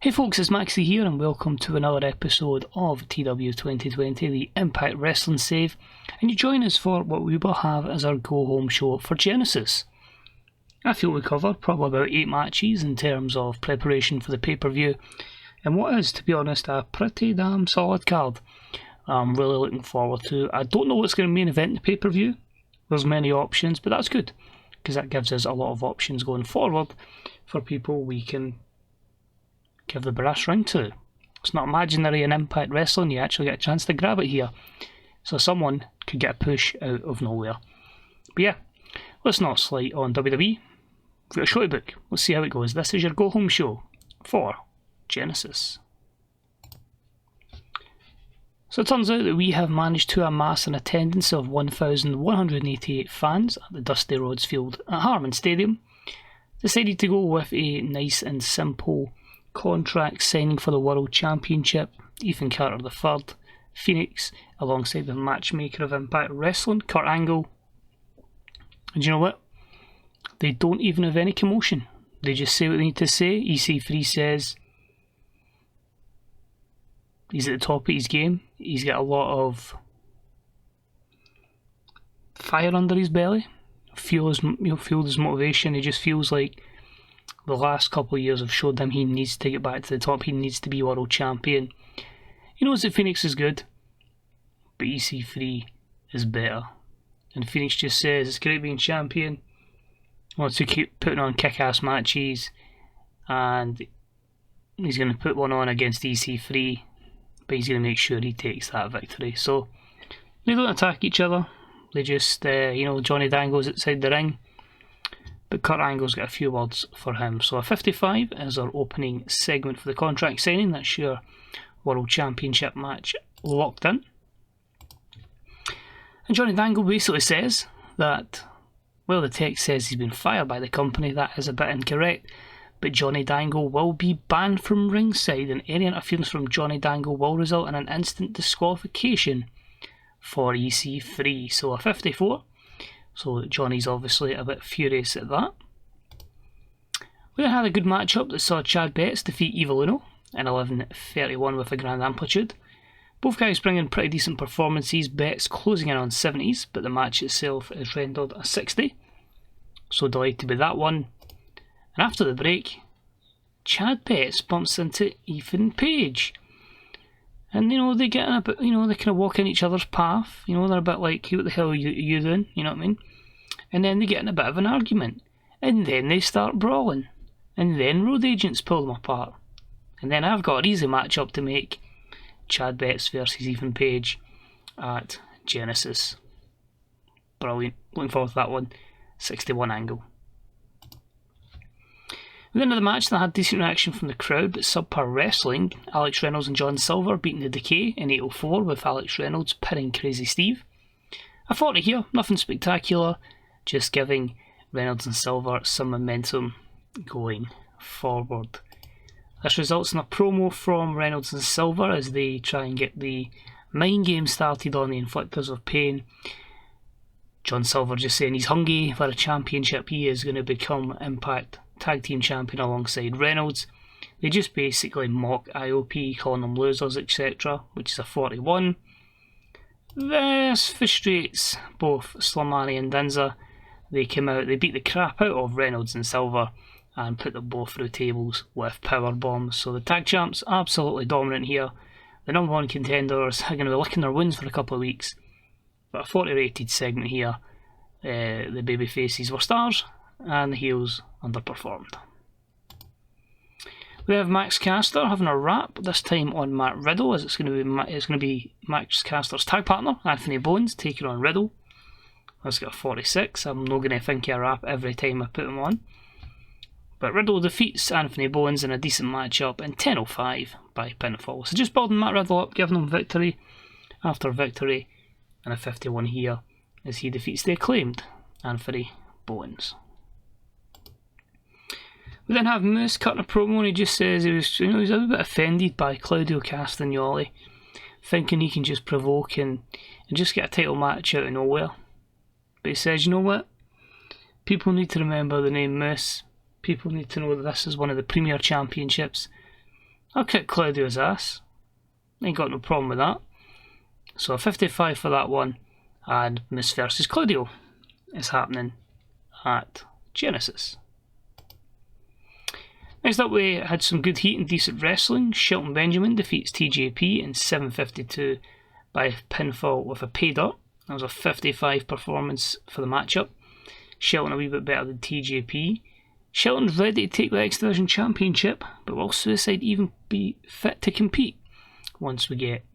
Hey folks, it's Maxie here and welcome to another episode of TEW2020, the Impact Wrestling Save, and you join us for what we will have as our go-home show for Genesis. I feel we covered probably about 8 matches in terms of preparation for the pay-per-view, and what is, to be honest, a pretty damn solid card I'm really looking forward to. I don't know what's going to main event the pay-per-view. There's many options, but that's good, because that gives us a lot of options going forward for people we can give the brass ring to. It's not imaginary in Impact Wrestling, you actually get a chance to grab it here. So someone could get a push out of nowhere. But yeah, let's not slight on WWE. We've got a shorty book. Let's see how it goes. This is your go-home show for Genesis. So it turns out that we have managed to amass an attendance of 1,188 fans at the Dusty Rhodes Field at Harman Stadium. Decided to go with a nice and simple contract signing for the World Championship. Ethan Carter III, Fenix, alongside the matchmaker of Impact Wrestling, Kurt Angle. And you know what? They don't even have any commotion. They just say what they need to say. EC3 says he's at the top of his game. He's got a lot of fire under his belly. Feel his motivation. He just feels like the last couple of years have showed him he needs to get back to the top. He needs to be world champion. He knows that Phoenix is good, but EC3 is better. And Phoenix just says it's great being champion. Wants to keep putting on kick-ass matches, and he's going to put one on against EC3, but he's going to make sure he takes that victory. So they don't attack each other. They just, Johnny Dango's outside the ring. But Kurt Angle's got a few words for him. So a 55 is our opening segment for the contract signing. That's your World Championship match locked in. And Johnny Dangle basically says that, well, the text says he's been fired by the company. That is a bit incorrect. But Johnny Dangle will be banned from ringside, and any interference from Johnny Dangle will result in an instant disqualification for EC3. So a 54. So Johnny's obviously a bit furious at that. We then had a good matchup that saw Chad Betts defeat Evil Uno in 11:31 with a grand amplitude. Both guys bringing pretty decent performances, Betts closing in on 70s, but the match itself is rendered a 60. So delighted with that one. And after the break, Chad Betts bumps into Ethan Page. And, they get in a bit, they kind of walk in each other's path. They're a bit like, what the hell are you doing? You know what I mean? And then they get in a bit of an argument. And then they start brawling. And then road agents pull them apart. And then I've got an easy match-up to make. Chad Betts versus Ethan Page at Genesis. Brilliant. Looking forward to that one. 61 angle. At the end of the match, they had decent reaction from the crowd, but subpar wrestling. Alex Reynolds and John Silver beating the Decay in 8:04 with Alex Reynolds pinning Crazy Steve. A 40 here, nothing spectacular, just giving Reynolds and Silver some momentum going forward. This results in a promo from Reynolds and Silver as they try and get the mind game started on the inflictors of pain. John Silver just saying he's hungry for a championship. He is going to become Impact Tag Team Champion alongside Reynolds. They just basically mock IOP, calling them losers, etc., which is a 41. This frustrates both Slamani and Dinza. They came out, they beat the crap out of Reynolds and Silver and put them both through tables with power bombs. So the tag champs absolutely dominant here. The number one contenders are going to be licking their wounds for a couple of weeks. But a 40 rated segment here. The baby faces were stars and the heels underperformed. We have Max Caster having a rap, this time on Matt Riddle, as it's going to be Max Caster's tag partner, Anthony Bowens, taking on Riddle. That's got a 46. I'm not going to think of a rap every time I put him on. But Riddle defeats Anthony Bowens in a decent matchup in 10:05 by pinfall. So just building Matt Riddle up, giving him victory after victory, and a 51 here as he defeats the acclaimed Anthony Bowens. We then have Moose cutting a promo and he just says he's a bit offended by Claudio Castagnoli, thinking he can just provoke and just get a title match out of nowhere. But he says, you know what? People need to remember the name Moose. People need to know that this is one of the premier championships. I'll kick Claudio's ass. Ain't got no problem with that. So a 55 for that one, and Miss versus Claudio is happening at Genesis. Next up, we had some good heat and decent wrestling. Shelton Benjamin defeats TJP in 7:52 by pinfall with a pay dirt. That was a 55 performance for the matchup. Shelton a wee bit better than TJP. Shelton's ready to take the X Division Championship, but will Suicide even be fit to compete once we get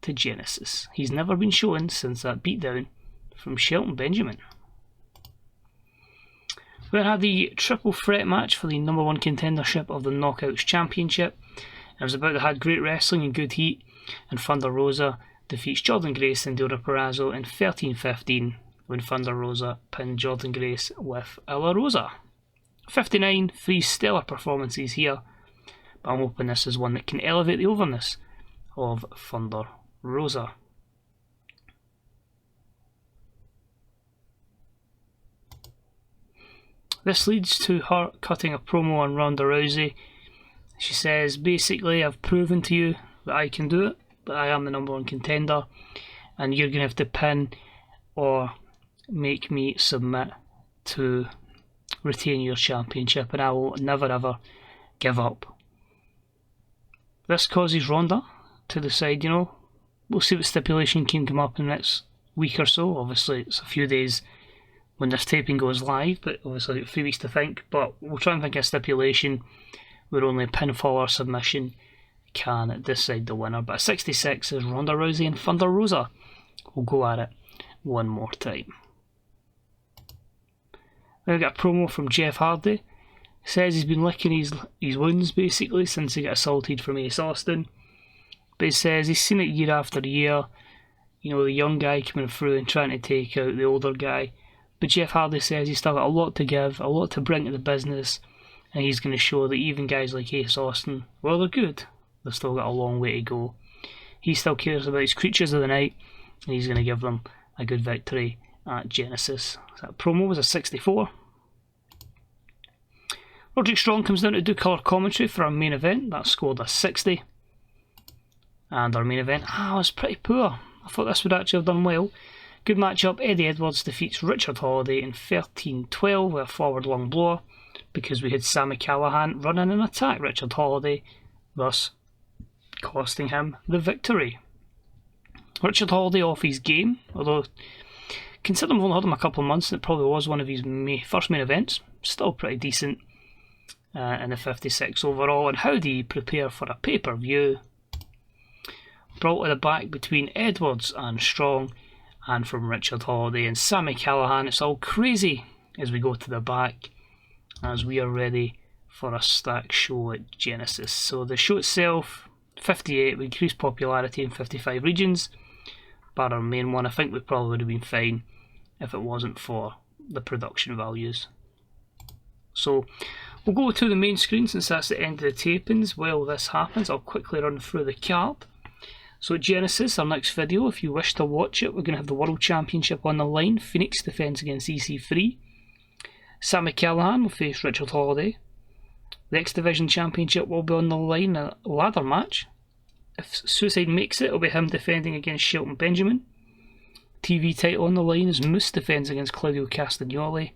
to Genesis? He's never been shown since that beatdown from Shelton Benjamin. We had the triple threat match for the number one contendership of the Knockouts Championship. It was about to have great wrestling and good heat, and Thunder Rosa defeats Jordan Grace and Deodora Purrazzo in 13-15 when Thunder Rosa pinned Jordan Grace with Ella Rosa. 59, 3 stellar performances here, but I'm hoping this is one that can elevate the overness of Thunder Rosa. This leads to her cutting a promo on Ronda Rousey. She says, basically, I've proven to you that I can do it, that I am the number one contender, and you're going to have to pin or make me submit to retain your championship, and I will never ever give up. This causes Ronda to decide, we'll see what stipulation can come up in the next week or so. Obviously, it's a few days when this taping goes live, but obviously 3 weeks to think, but we'll try and think of a stipulation where only pinfall or submission can decide the winner. But at 66 is Ronda Rousey and Thunder Rosa. We'll go at it one more time. Then we got a promo from Jeff Hardy. He says he's been licking his wounds basically since he got assaulted from Ace Austin. But he says he's seen it year after year, the young guy coming through and trying to take out the older guy. But Jeff Hardy says he's still got a lot to give, a lot to bring to the business, and he's going to show that even guys like Ace Austin, well, they're good, they've still got a long way to go. He still cares about his creatures of the night, and he's going to give them a good victory at Genesis. So that promo was a 64. Roderick Strong comes down to do colour commentary for our main event. That scored a 60. And our main event, was pretty poor. I thought this would actually have done well. Good matchup. Eddie Edwards defeats Richard Holiday in 13-12 with a forward long blower, because we had Sami Callihan run in and attack Richard Holiday, thus costing him the victory. Richard Holiday off his game, although considering we've only had him a couple of months, and it probably was one of his first main events, still pretty decent in the 56 overall. And how do you prepare for a pay-per-view? Brought to the back between Edwards and Strong, and from Richard Holiday and Sami Callihan. It's all crazy as we go to the back, as we are ready for a stacked show at Genesis. So the show itself, 58, we increased popularity in 55 regions, but our main one, I think we probably would have been fine if it wasn't for the production values. So we'll go to the main screen since that's the end of the tapings. While this happens, I'll quickly run through the card. So at Genesis, our next video, if you wish to watch it, we're going to have the World Championship on the line. Fenix defends against EC3. Sami Callihan will face Richard Holiday. The X Division Championship will be on the line, a ladder match. If Suicide makes it, it'll be him defending against Shelton Benjamin. TV title on the line as Moose defends against Claudio Castagnoli.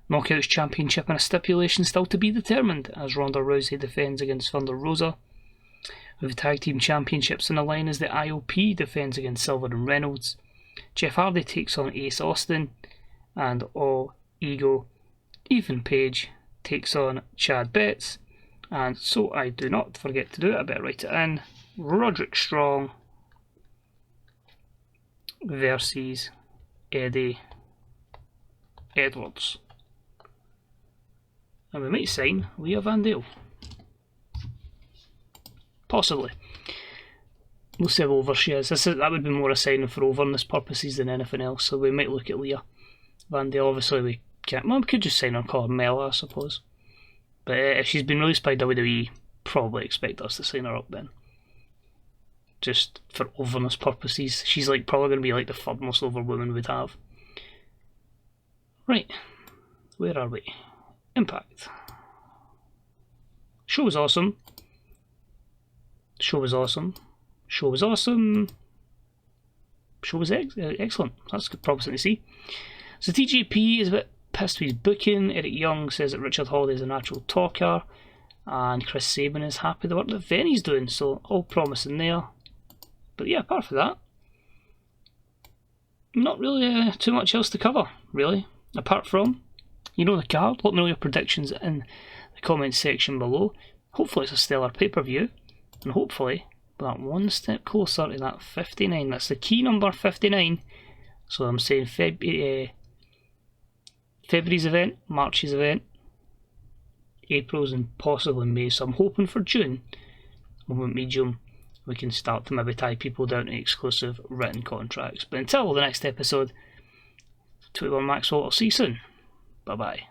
Knockouts Championship and a stipulation still to be determined as Ronda Rousey defends against Thunder Rosa. With the Tag Team Championships on the line as the IOP defends against Silver and Reynolds. Jeff Hardy takes on Ace Austin, and All Ego Ethan Page takes on Chad Betts. And so I do not forget to do it, I better write it in. Roderick Strong versus Eddie Edwards. And we might sign Leah Van Dale. Possibly. We'll see how over she is. That would be more a signing for overness purposes than anything else, so we might look at Leah Van Dale. Obviously we can't, we could just sign her and call her Mela, I suppose. But if she's been released by WWE, probably expect us to sign her up then. Just for overness purposes. She's probably going to be the third most over woman we'd have. Right, where are we? Impact. Show was awesome. Show was awesome. Show was awesome. Show was excellent. That's promising to see. So TJP is a bit pissed with his booking. Eric Young says that Richard Hawley is a natural talker. And Chris Sabin is happy with the work that Venny's doing. So all promising there. But yeah, apart from that, not really too much else to cover, really. Apart from, you know the card. Let me know your predictions in the comments section below. Hopefully it's a stellar pay-per-view. And hopefully we're that one step closer to that 59. That's the key number, 59. So I'm saying February's event, March's event, April's, and possibly May. So I'm hoping for June, moment medium, we can start to maybe tie people down to exclusive written contracts. But until the next episode, 21 Maxwell, I'll see you soon. Bye bye.